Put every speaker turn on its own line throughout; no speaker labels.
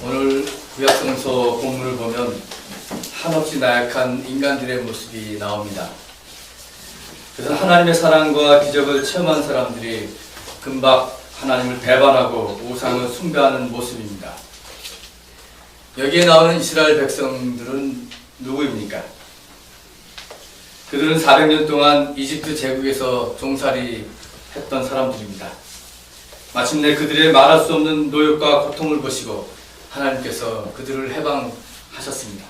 오늘 구약성서 본문을 보면 한없이 나약한 인간들의 모습이 나옵니다. 그래서 하나님의 사랑과 기적을 체험한 사람들이 금방 하나님을 배반하고 우상을 숭배하는 모습입니다. 여기에 나오는 이스라엘 백성들은 누구입니까? 그들은 400년 동안 이집트 제국에서 종살이 했던 사람들입니다. 마침내 그들의 말할 수 없는 노역과 고통을 보시고 하나님께서 그들을 해방하셨습니다.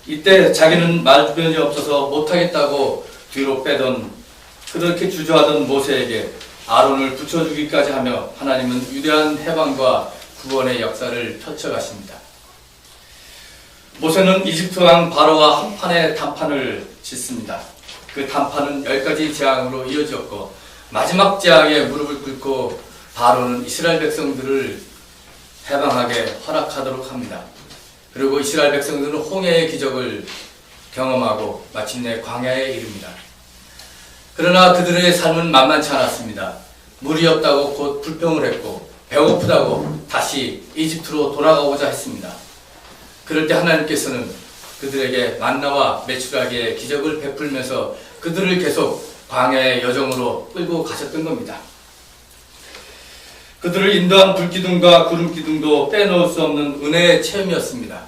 이때 자기는 말주변이 없어서 못하겠다고 뒤로 빼던 그렇게 주저하던 모세에게 아론을 붙여주기까지 하며 하나님은 위대한 해방과 구원의 역사를 펼쳐가십니다. 모세는 이집트 왕 바로와 한판의談판을 짓습니다. 그談판은 10가지 재앙으로 이어졌고 마지막 재앙에 무릎을 꿇고 바로는 이스라엘 백성들을 해방하게 허락하도록 합니다. 그리고 이스라엘 백성들은 홍해의 기적을 경험하고 마침내 광야에 이릅니다. 그러나 그들의 삶은 만만치 않았습니다. 물이 없다고 곧 불평을 했고 배고프다고 다시 이집트로 돌아가고자 했습니다. 그럴 때 하나님께서는 그들에게 만나와 메추라기의 기적을 베풀면서 그들을 계속 광야의 여정으로 끌고 가셨던 겁니다. 그들을 인도한 불기둥과 구름기둥도 빼놓을 수 없는 은혜의 체험이었습니다.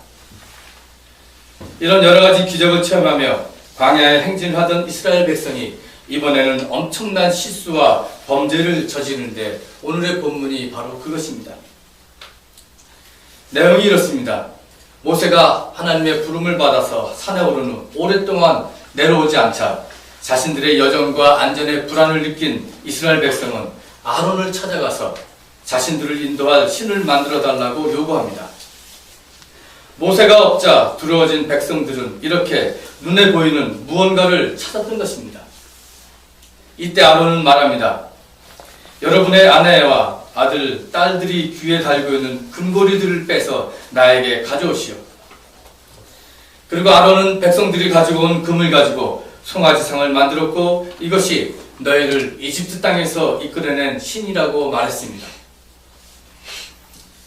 이런 여러가지 기적을 체험하며 광야에 행진하던 이스라엘 백성이 이번에는 엄청난 실수와 범죄를 저지르는데 오늘의 본문이 바로 그것입니다. 내용이 이렇습니다. 모세가 하나님의 부름을 받아서 산에 오른 후 오랫동안 내려오지 않자 자신들의 여정과 안전에 불안을 느낀 이스라엘 백성은 아론을 찾아가서 자신들을 인도할 신을 만들어 달라고 요구합니다. 모세가 없자 두려워진 백성들은 이렇게 눈에 보이는 무언가를 찾았던 것입니다. 이때 아론은 말합니다. 여러분의 아내와 아들, 딸들이 귀에 달고 있는 금고리들을 빼서 나에게 가져오시오. 그리고 아론은 백성들이 가지고 온 금을 가지고 송아지상을 만들었고 이것이 너희를 이집트 땅에서 이끌어낸 신이라고 말했습니다.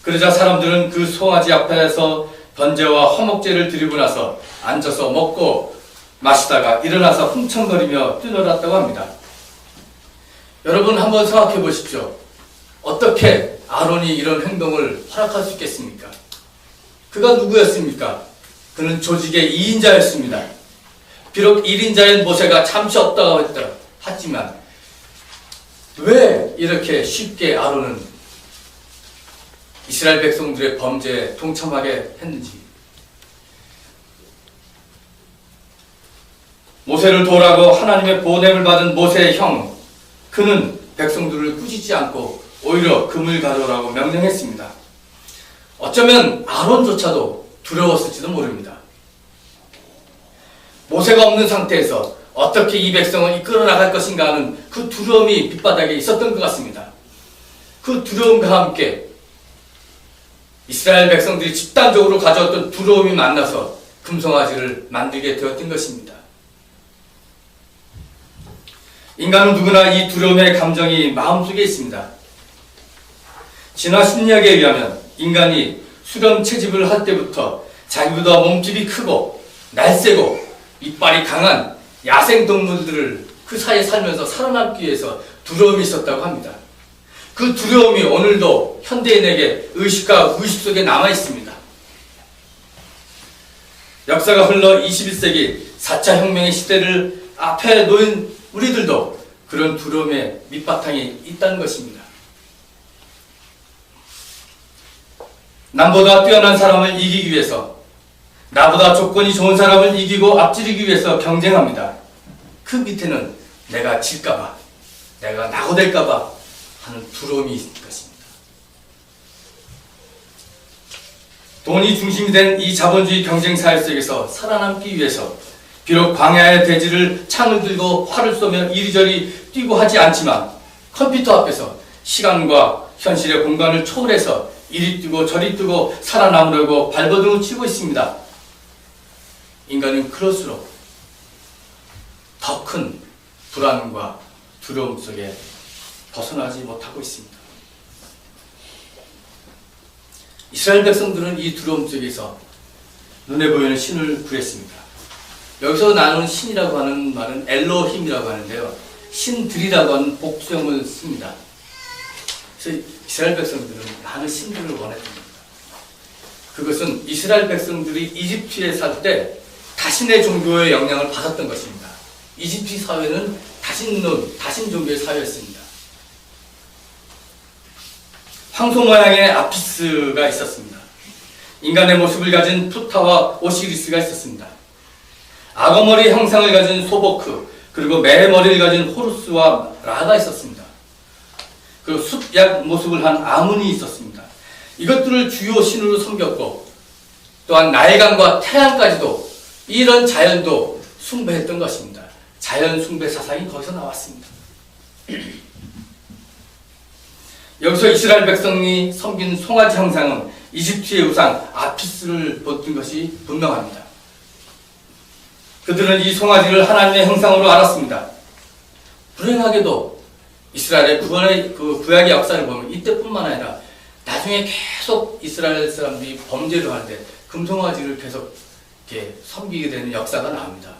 그러자 사람들은 그 송아지 앞에서 번제와 화목제를 드리고 나서 앉아서 먹고 마시다가 일어나서 흥청거리며 뛰놀았다고 합니다. 여러분 한번 생각해 보십시오. 어떻게 아론이 이런 행동을 허락할 수 있겠습니까? 그가 누구였습니까? 그는 조직의 2인자였습니다. 비록 1인자인 모세가 잠시 없다고 했지만 왜 이렇게 쉽게 아론은 이스라엘 백성들의 범죄에 동참하게 했는지. 모세를 도우라고 하나님의 보냄을 받은 모세의 형, 그는 백성들을 꾸짖지 않고 오히려 금을 가져오라고 명령했습니다. 어쩌면 아론조차도 두려웠을지도 모릅니다. 모세가 없는 상태에서 어떻게 이 백성을 이끌어 나갈 것인가 하는 그 두려움이 밑바닥에 있었던 것 같습니다. 그 두려움과 함께 이스라엘 백성들이 집단적으로 가져왔던 두려움이 만나서 금송아지를 만들게 되었던 것입니다. 인간은 누구나 이 두려움의 감정이 마음속에 있습니다. 진화 심리학에 의하면 인간이 수렴 채집을 할 때부터 자기보다 몸집이 크고 날쌔고 이빨이 강한 야생동물들을 그 사이에 살면서 살아남기 위해서 두려움이 있었다고 합니다. 그 두려움이 오늘도 현대인에게 의식과 무의식 속에 남아있습니다. 역사가 흘러 21세기 4차 혁명의 시대를 앞에 놓인 우리들도 그런 두려움의 밑바탕이 있다는 것입니다. 남보다 뛰어난 사람을 이기기 위해서, 나보다 조건이 좋은 사람을 이기고 앞지르기 위해서 경쟁합니다. 그 밑에는 내가 질까봐, 내가 낙오될까봐 하는 두려움이 있을 것입니다. 돈이 중심이 된 이 자본주의 경쟁 사회 속에서 살아남기 위해서 비록 광야의 대지를 창을 들고 활을 쏘며 이리저리 뛰고 하지 않지만 컴퓨터 앞에서 시간과 현실의 공간을 초월해서 이리 뛰고 저리 뛰고 살아남으려고 발버둥을 치고 있습니다. 인간은 그럴수록 더 큰 불안과 두려움 속에 벗어나지 못하고 있습니다. 이스라엘 백성들은 이 두려움 속에서 눈에 보이는 신을 구했습니다. 여기서 나누는 신이라고 하는 말은 엘로힘이라고 하는데요. 신들이라고 하는 복수형을 씁니다. 그래서 이스라엘 백성들은 많은 신들을 원했던 겁니다. 그것은 이스라엘 백성들이 이집트에 살 때 다신의 종교의 영향을 받았던 것입니다. 이집트 사회는 다신 종교의 사회였습니다. 황소 모양의 아피스가 있었습니다. 인간의 모습을 가진 푸타와 오시리스가 있었습니다. 악어머리 형상을 가진 소보크, 그리고 매 머리를 가진 호루스와 라가 있었습니다. 그리고 숲약 모습을 한 아문이 있었습니다. 이것들을 주요 신으로 섬겼고, 또한 나일강과 태양까지도 이런 자연도 숭배했던 것입니다. 자연 숭배 사상이 거기서 나왔습니다. 여기서 이스라엘 백성이 섬긴 송아지 형상은 이집트의 우상 아피스를 보던 것이 분명합니다. 그들은 이 송아지를 하나님의 형상으로 알았습니다. 불행하게도 이스라엘의 구약의 역사를 보면 이때뿐만 아니라 나중에 계속 이스라엘 사람들이 범죄를 하는데 금송아지를 계속 이렇게 섬기게 되는 역사가 나옵니다.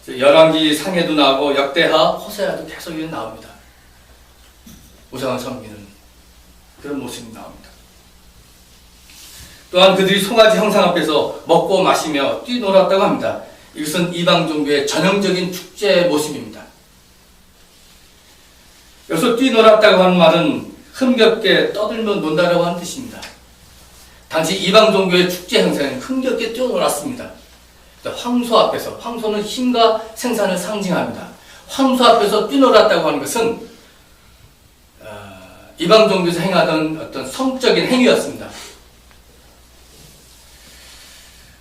열왕기 상에도 나오고 역대하, 호세아도 계속 나옵니다. 우상을 섬기는 그런 모습이 나옵니다. 또한 그들이 송아지 형상 앞에서 먹고 마시며 뛰놀았다고 합니다. 이것은 이방 종교의 전형적인 축제의 모습입니다. 여기서 뛰놀았다고 하는 말은 흥겹게 떠들며 논다라고 하는 뜻입니다. 당시 이방 종교의 축제 행사는 흥겹게 뛰어놀았습니다. 황소 앞에서, 황소는 힘과 생산을 상징합니다. 황소 앞에서 뛰놀았다고 하는 것은 이방 종교에서 행하던 어떤 성적인 행위였습니다.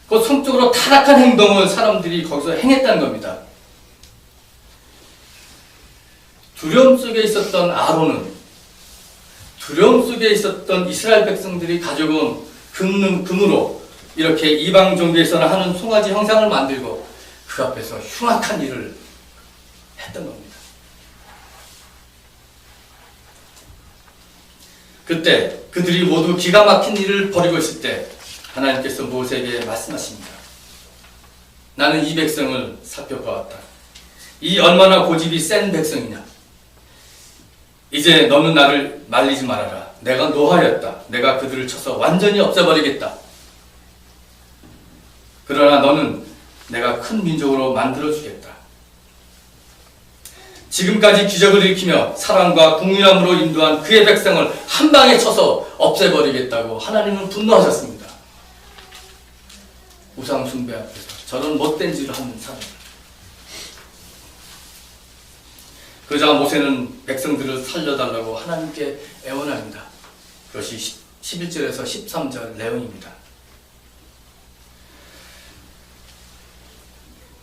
그 성적으로 타락한 행동을 사람들이 거기서 행했다는 겁니다. 두려움 속에 있었던 아론은, 두려움 속에 있었던 이스라엘 백성들이 가져온 금으로 이렇게 이방 종교에서는 하는 송아지 형상을 만들고 그 앞에서 흉악한 일을 했던 겁니다. 그때 그들이 모두 기가 막힌 일을 벌이고 있을 때 하나님께서 모세에게 말씀하십니다. 나는 이 백성을 살펴보았다. 이 얼마나 고집이 센 백성이냐. 이제 너는 나를 말리지 말아라. 내가 노하였다. 내가 그들을 쳐서 완전히 없애버리겠다. 그러나 너는 내가 큰 민족으로 만들어주겠다. 지금까지 기적을 일으키며 사랑과 궁휼함으로 인도한 그의 백성을 한 방에 쳐서 없애버리겠다고 하나님은 분노하셨습니다. 우상 숭배 앞에서 저런 못된 짓을 하는 사람. 그러자 모세는 백성들을 살려달라고 하나님께 애원합니다. 그것이 11절에서 13절 내용입니다.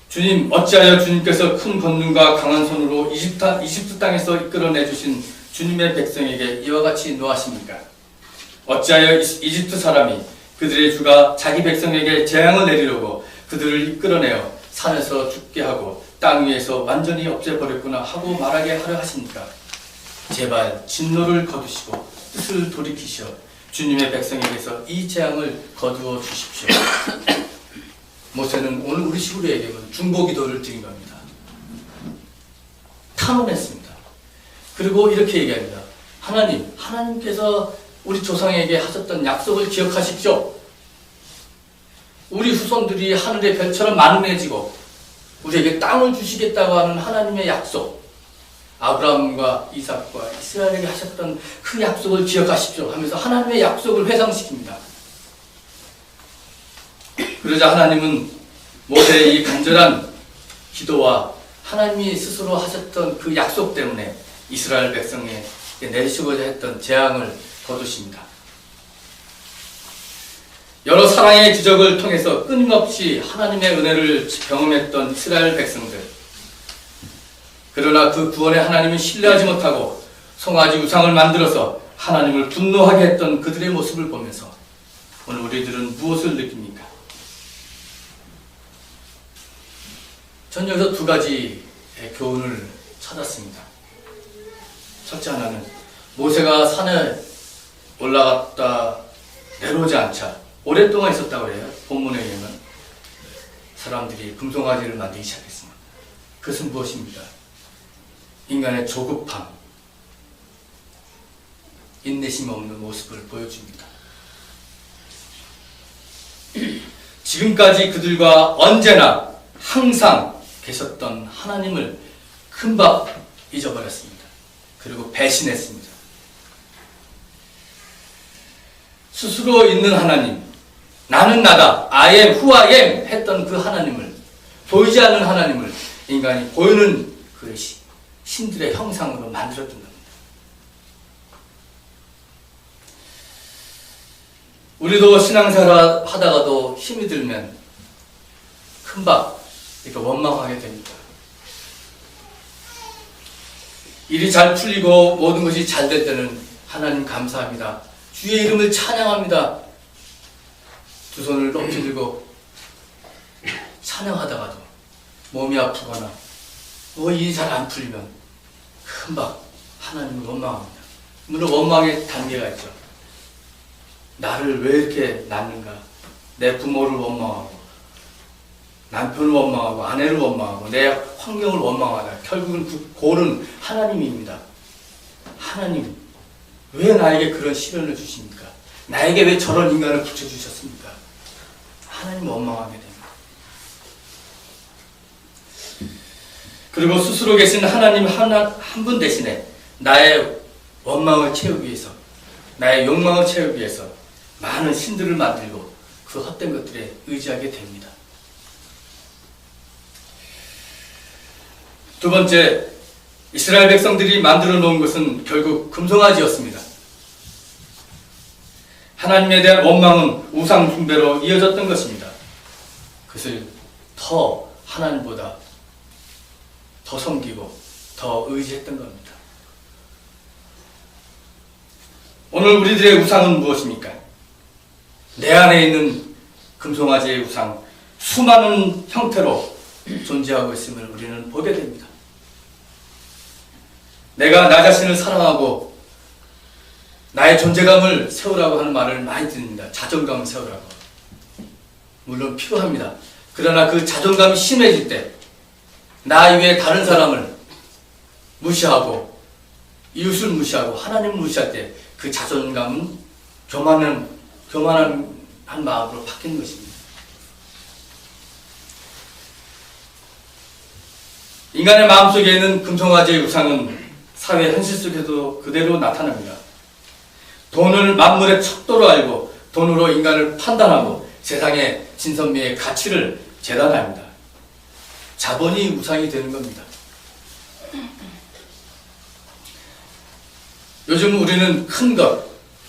주님, 어찌하여 주님께서 큰 권능과 강한 손으로 이집트 땅에서 이끌어내주신 주님의 백성에게 이와 같이 노하십니까? 어찌하여 이집트 사람이 그들의 주가 자기 백성에게 재앙을 내리려고 그들을 이끌어내어 산에서 죽게 하고 땅 위에서 완전히 없애버렸구나 하고 말하게 하려 하십니까? 제발 진노를 거두시고 뜻을 돌이키시어 주님의 백성에게서 이 재앙을 거두어 주십시오. 모세는 오늘 우리 식으로 얘기하면 중보기도를 드린 겁니다. 탄원했습니다. 그리고 이렇게 얘기합니다. 하나님께서 우리 조상에게 하셨던 약속을 기억하십시오. 우리 후손들이 하늘의 별처럼 만능해지고 우리에게 땅을 주시겠다고 하는 하나님의 약속, 아브라함과 이삭과 이스라엘에게 하셨던 그 약속을 기억하십시오 하면서 하나님의 약속을 회상시킵니다. 그러자 하나님은 모세의 이 간절한 기도와 하나님이 스스로 하셨던 그 약속 때문에 이스라엘 백성에 내리시고자 했던 재앙을 거두십니다. 여러 사랑의 기적을 통해서 끊임없이 하나님의 은혜를 경험했던 이스라엘 백성들. 그러나 그 구원에 하나님은 신뢰하지 못하고 송아지 우상을 만들어서 하나님을 분노하게 했던 그들의 모습을 보면서 오늘 우리들은 무엇을 느낍니까? 전 여기서 두 가지의 교훈을 찾았습니다. 첫째 하나는 모세가 산에 올라갔다 내려오지 않자 오랫동안 있었다고 해요. 본문에 의하면 사람들이 금송아지를 만들기 시작했습니다. 그것은 무엇입니까? 인간의 조급함, 인내심 없는 모습을 보여줍니다. 지금까지 그들과 언제나 항상 계셨던 하나님을 금방 잊어버렸습니다. 그리고 배신했습니다. 스스로 있는 하나님, 나는 나다, I am who I am 했던 그 하나님을, 보이지 않는 하나님을 인간이 보이는 그 신들의 형상으로 만들었던 겁니다. 우리도 신앙생활 하다가도 힘이 들면 금방 이렇게 원망하게 됩니다. 일이 잘 풀리고 모든 것이 잘 될 때는 하나님 감사합니다, 주의 이름을 찬양합니다, 두 손을 높이 들고 찬양하다가도 몸이 아프거나 뭐 일이 잘 안 풀리면 금방 하나님을 원망합니다. 물론 원망의 단계가 있죠. 나를 왜 이렇게 낳는가, 내 부모를 원망하고 남편을 원망하고 아내를 원망하고 내 환경을 원망하다 결국은 그 고는 하나님입니다. 하나님, 왜 나에게 그런 시련을 주십니까? 나에게 왜 저런 인간을 붙여주셨습니까? 하나님 원망하게 됩니다. 그리고 스스로 계신 하나님 한 분 대신에 나의 원망을 채우기 위해서, 나의 욕망을 채우기 위해서 많은 신들을 만들고 그 헛된 것들에 의지하게 됩니다. 두 번째, 이스라엘 백성들이 만들어 놓은 것은 결국 금송아지였습니다. 하나님에 대한 원망은 우상 숭배로 이어졌던 것입니다. 그것을 더 하나님보다 더 섬기고 더 의지했던 겁니다. 오늘 우리들의 우상은 무엇입니까? 내 안에 있는 금송아지의 우상, 수많은 형태로 존재하고 있음을 우리는 보게 됩니다. 내가 나 자신을 사랑하고 나의 존재감을 세우라고 하는 말을 많이 듣습니다. 자존감을 세우라고. 물론 필요합니다. 그러나 그 자존감이 심해질 때 나 이외에 다른 사람을 무시하고 이웃을 무시하고 하나님을 무시할 때 그 자존감은 교만한 마음으로 바뀌는 것입니다. 인간의 마음속에 있는 금송아지의 우상은 사회 현실 속에도 그대로 나타납니다. 돈을 만물의 척도로 알고 돈으로 인간을 판단하고 세상의 진선미의 가치를 재단합니다. 자본이 우상이 되는 겁니다. 요즘 우리는 큰 것,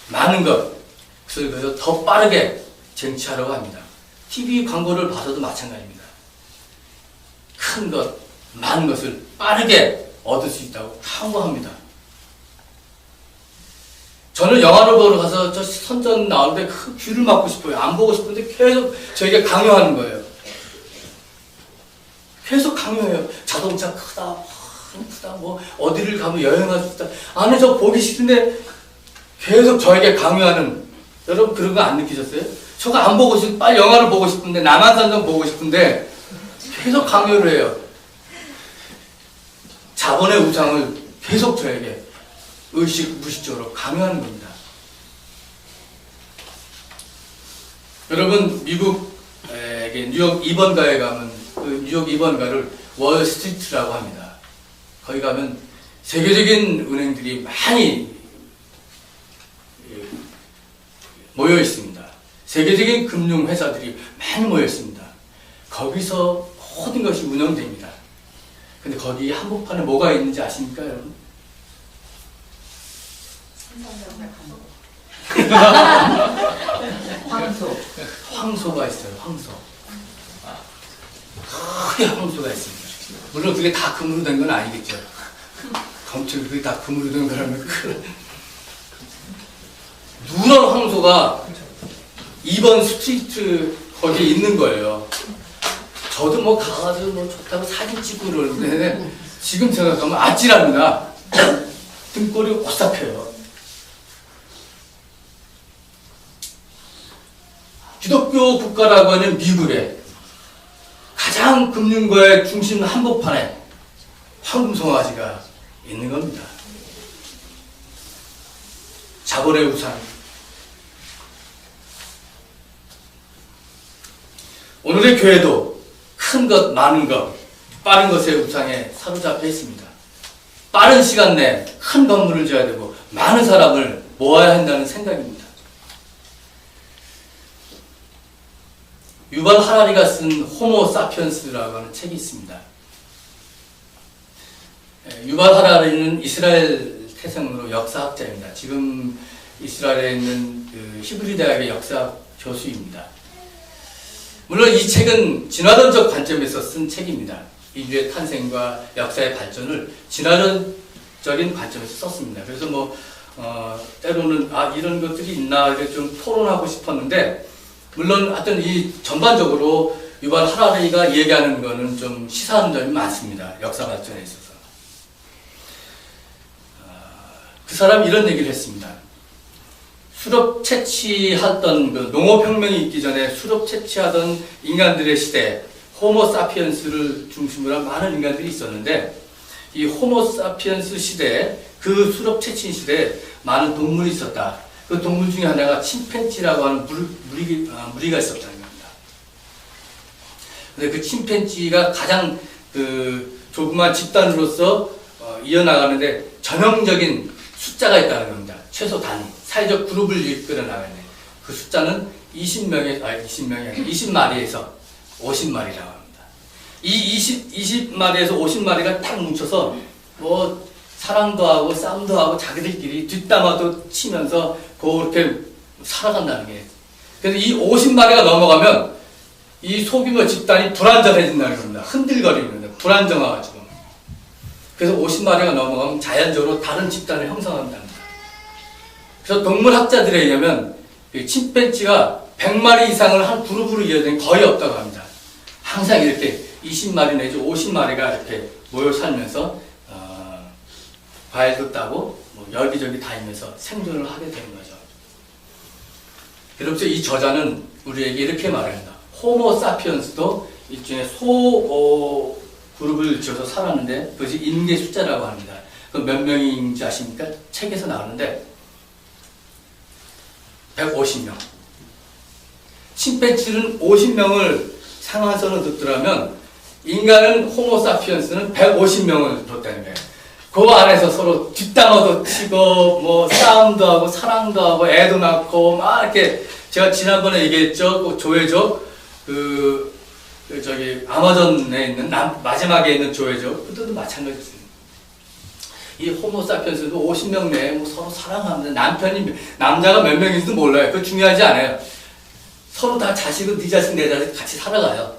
많은 것, 그래서 더 빠르게 쟁취하려고 합니다. TV 광고를 봐서도 마찬가지입니다. 큰 것, 많은 것을 빠르게 얻을 수 있다고 광고합니다. 저는 영화를 보러 가서 저 선전 나오는데 그 귀를 막고 싶어요. 안 보고 싶은데 계속 저에게 강요하는 거예요. 계속 강요해요. 자동차 크다, 뭐 어디를 가면 여행할 수 있다. 아니 저 보기 싫은데 계속 저에게 강요하는, 여러분 그런 거 안 느끼셨어요? 저거 안 보고 싶, 빨리 영화를 보고 싶은데 남한산성 보고 싶은데 계속 강요를 해요. 자본의 우상을 계속 저에게 무의식적으로 강요하는 겁니다. 여러분 미국 뉴욕 2번가에 가면 그 뉴욕 2번가를 월스트리트라고 합니다. 거기 가면 세계적인 은행들이 많이 모여 있습니다. 세계적인 금융회사들이 많이 모여 있습니다. 거기서 모든 것이 운영됩니다. 근데 거기 한복판에 뭐가 있는지 아십니까, 여러분? 황소가 있어요. 황소. 크게 황소가 있습니다. 물론 그게 다 금으로 된 건 아니겠죠. 검출 그게 다 금으로 된 거라면 누런 황소가 2번 스트리트 거기에 있는 거예요. 저도 뭐 가가지고 뭐 좋다고 사진 찍고 그러는데 지금 생각하면 아찔합니다. 등골이 오싹해요. 기독교 국가라고 하는 미국에 가장 금융거의 중심 한복판에 황금송아지가 있는 겁니다. 자본의 우상. 오늘의 교회도 큰 것, 많은 것, 빠른 것의 우상에 사로잡혀 있습니다. 빠른 시간 내에 큰 건물을 지어야 되고 많은 사람을 모아야 한다는 생각입니다. 유발 하라리가 쓴 호모 사피언스라고 하는 책이 있습니다. 유발 하라리는 이스라엘 태생으로 역사학자입니다. 지금 이스라엘에 있는 그 히브리 대학의 역사학 교수입니다. 물론 이 책은 진화론적 관점에서 쓴 책입니다. 인류의 탄생과 역사의 발전을 진화론적인 관점에서 썼습니다. 그래서 때로는 이런 것들이 있나 이렇게 좀 토론하고 싶었는데, 물론 하여튼 이 전반적으로 유발 하라리가 얘기하는 거는 좀 시사하는 점이 많습니다. 역사 발전에 있어서. 그 사람이 이런 얘기를 했습니다. 수렵 채취하던 그 농업혁명이 있기 전에 수렵 채취하던 인간들의 시대, 호모 사피엔스를 중심으로 한 많은 인간들이 있었는데, 이 호모 사피엔스 시대에, 그 수렵 채취 시대에 많은 동물이 있었다. 그 동물 중에 하나가 침팬지라고 하는 무리가 있었다는 겁니다. 근데 그 침팬지가 가장 그 조그만 집단으로서 이어나가는데 전형적인 숫자가 있다는 겁니다. 최소 단위, 사회적 그룹을 이끌어 나가는 그 숫자는 20마리에서 50마리라고 합니다. 이 20마리에서 50마리가 딱 뭉쳐서 사랑도 하고 싸움도 하고 자기들끼리 뒷담화도 치면서 그렇게 살아간다는 게. 그래서 이 50마리가 넘어가면 이 소규모 집단이 불안정해진다는 겁니다. 흔들거리는 겁니다. 불안정해가지고. 그래서 50마리가 넘어가면 자연적으로 다른 집단을 형성한답니다. 그래서 동물학자들에 의하면 침팬지가 100마리 이상을 한 그룹으로 이어진 거의 없다고 합니다. 항상 이렇게 20마리 내지 50마리가 이렇게 모여 살면서 과일도 따고 여기저기 다니면서 생존을 하게 되는 거죠. 그래서 이 저자는 우리에게 이렇게 말합니다. 호모 사피언스도 일종의 소 그룹을 지어서 살았는데 그것이 인계 숫자라고 합니다. 그 몇 명인지 아십니까? 책에서 나오는데 150명. 침팬지는 50명을 상한선을 뒀더라면 인간은 호모 사피언스는 150명을 뒀다는 거예요. 그 안에서 서로 뒷담화도 치고 싸움도 하고 사랑도 하고 애도 낳고 막 이렇게, 제가 지난번에 얘기했죠. 그 조회족 저기 아마존에 있는 마지막에 있는 조회족 그것도 마찬가지였어요. 이 호모 사피언스도 50명 내에 서로 사랑하는데 남자가 몇 명인지도 몰라요. 그거 중요하지 않아요. 서로 다 자식은 네 자식 내 자식 같이 살아가요.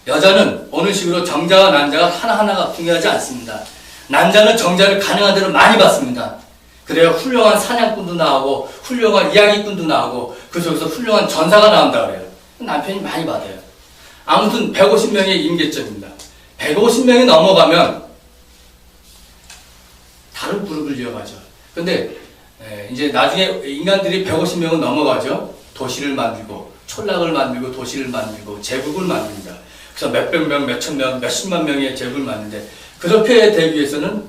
여자는 어느 식으로 정자와 난자가 하나하나가 중요하지 않습니다. 남자는 정자를 가능한 대로 많이 받습니다. 그래야 훌륭한 사냥꾼도 나오고 훌륭한 이야기꾼도 나오고 그 속에서 훌륭한 전사가 나온다고 그래요. 남편이 많이 받아요. 아무튼 150명의 임계점입니다. 150명이 넘어가면 다른 그룹을 이어가죠. 근데 이제 나중에 인간들이 150명은 넘어가죠. 도시를 만들고 촌락을 만들고 도시를 만들고 제국을 만듭니다. 그래서 몇백 명, 몇천 명, 몇십만 명의 제국을 만드는데, 그렇게 되기 위해서는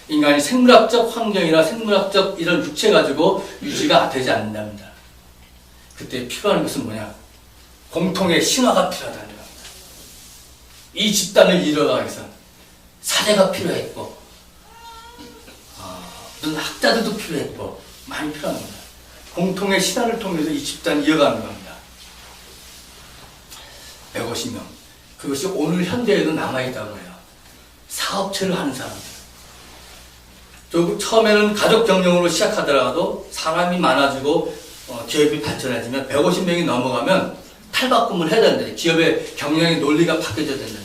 인간이 생물학적 환경이나 생물학적 이런 육체 가지고 유지가 되지 않는답니다. 그때 필요한 것은 뭐냐? 공통의 신화가 필요하다는 겁니다. 이 집단을 이뤄가기 위해서 사제가 필요했고, 무슨 학자들도 필요했고, 많이 필요한 겁니다. 공통의 신화를 통해서 이 집단을 이어가는 겁니다. 150명. 그것이 오늘 현대에도 남아있다고 해요. 사업체를 하는 사람들. 처음에는 가족 경영으로 시작하더라도 사람이 많아지고 기업이 발전해지면 150명이 넘어가면 탈바꿈을 해야 된다. 기업의 경영의 논리가 바뀌어져야 된다.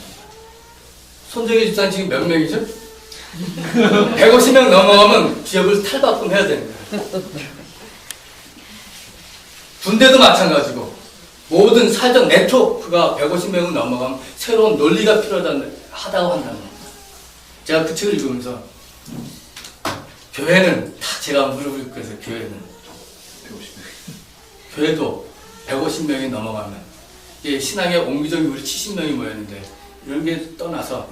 손정희 집사님 지금 몇 명이죠? 150명 넘어가면 기업을 탈바꿈해야 됩니다. 군대도 마찬가지고 모든 사회적 네트워크가 150명을 넘어가면 새로운 논리가 필요하다고 한다는 겁니다. 제가 그 책을 읽으면서 교회는 다 제가 무릎을 꿇어서 교회도 150명이 넘어가면 이게 신앙의 옹기종이 우리 70명이 모였는데 이런 게 떠나서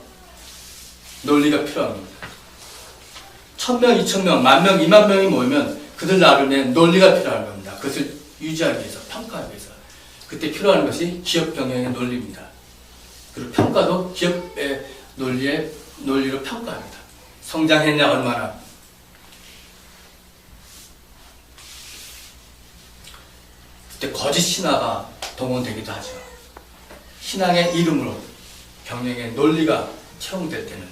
논리가 필요한 겁니다. 1000명, 2000명, 10,000명, 20,000명이 모이면 그들 나름의 논리가 필요한 겁니다. 그것을 유지하기 위해서, 평가하기 위해서. 그때 필요한 것이 기업 경영의 논리입니다. 그리고 평가도 기업의 논리로 평가합니다. 성장했냐 얼마나. 그때 거짓 신화가 동원되기도 하죠. 신앙의 이름으로 경영의 논리가 채용될 때는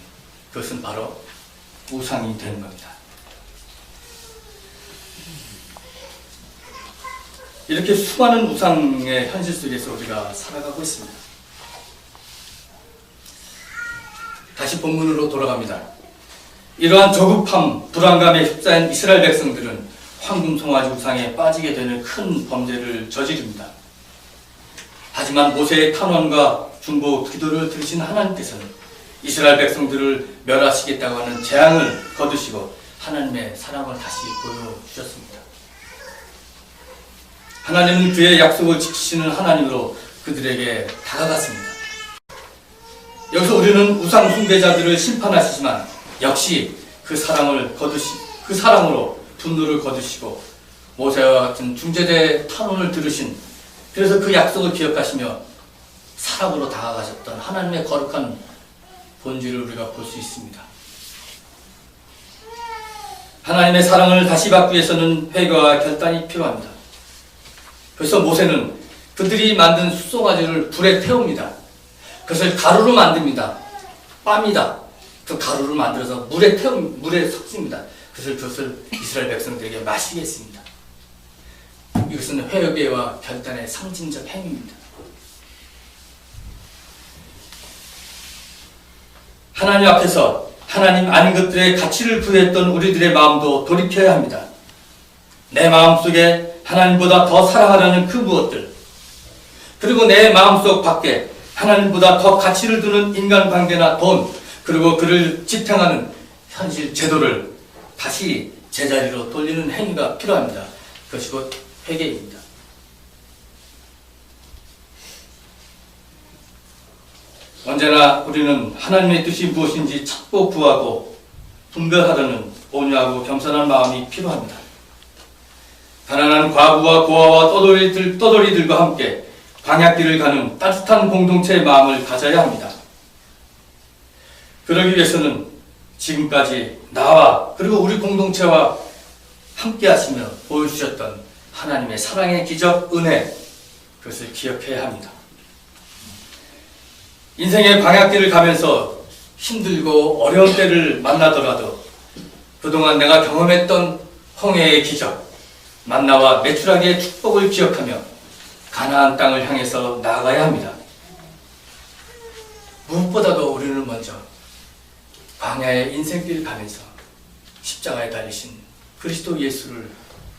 그것은 바로 우상이 되는 겁니다. 이렇게 수많은 우상의 현실 속에서 우리가 살아가고 있습니다. 다시 본문으로 돌아갑니다. 이러한 조급함, 불안감에 휩싸인 이스라엘 백성들은 황금 송아지 우상에 빠지게 되는 큰 범죄를 저지릅니다. 하지만 모세의 탄원과 중보 기도를 들으신 하나님께서는 이스라엘 백성들을 멸하시겠다고 하는 재앙을 거두시고 하나님의 사랑을 다시 보여주셨습니다. 하나님은 그의 약속을 지키시는 하나님으로 그들에게 다가갔습니다. 여기서 우리는 우상 숭배자들을 심판하시지만 역시 그 사랑으로 분노를 거두시고 모세와 같은 중재자의 탄원을 들으신, 그래서 그 약속을 기억하시며 사랑으로 다가가셨던 하나님의 거룩한 본질을 우리가 볼 수 있습니다. 하나님의 사랑을 다시 받기 위해서는 회개와 결단이 필요합니다. 그래서 모세는 그들이 만든 숫송아지를 불에 태웁니다. 그것을 가루로 만듭니다. 빻니다. 그 가루를 만들어서 물에 섞습니다. 그것을 이스라엘 백성들에게 마시게 했습니다. 이것은 회개와 결단의 상징적 행위입니다. 하나님 앞에서 하나님 아닌 것들의 가치를 부여했던 우리들의 마음도 돌이켜야 합니다. 내 마음속에 하나님보다 더 사랑하라는 그 무엇들, 그리고 내 마음속 밖에 하나님보다 더 가치를 두는 인간관계나 돈, 그리고 그를 지탱하는 현실 제도를 다시 제자리로 돌리는 행위가 필요합니다. 그것이 곧 회개입니다. 언제나 우리는 하나님의 뜻이 무엇인지 찾고 구하고 분별하려는 온유하고 겸손한 마음이 필요합니다. 가난한 과부와 고아와 떠돌이들과 함께 광야길을 가는 따뜻한 공동체의 마음을 가져야 합니다. 그러기 위해서는 지금까지 나와 그리고 우리 공동체와 함께 하시며 보여주셨던 하나님의 사랑의 기적, 은혜, 그것을 기억해야 합니다. 인생의 광야길을 가면서 힘들고 어려운 때를 만나더라도 그동안 내가 경험했던 홍해의 기적, 만나와 메추라기의 축복을 기억하며 가나안 땅을 향해서 나아가야 합니다. 무엇보다도 우리는 먼저 광야의 인생길을 가면서 십자가에 달리신 그리스도 예수를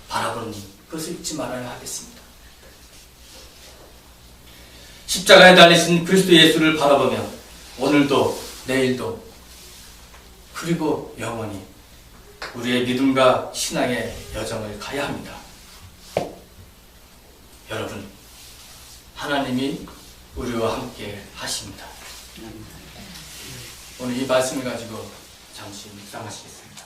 바라보는 것을 잊지 말아야 하겠습니다. 십자가에 달리신 그리스도 예수를 바라보며 오늘도 내일도 그리고 영원히 우리의 믿음과 신앙의 여정을 가야 합니다. 여러분, 하나님이 우리와 함께 하십니다. 오늘 이 말씀을 가지고 잠시 묵상하시겠습니다.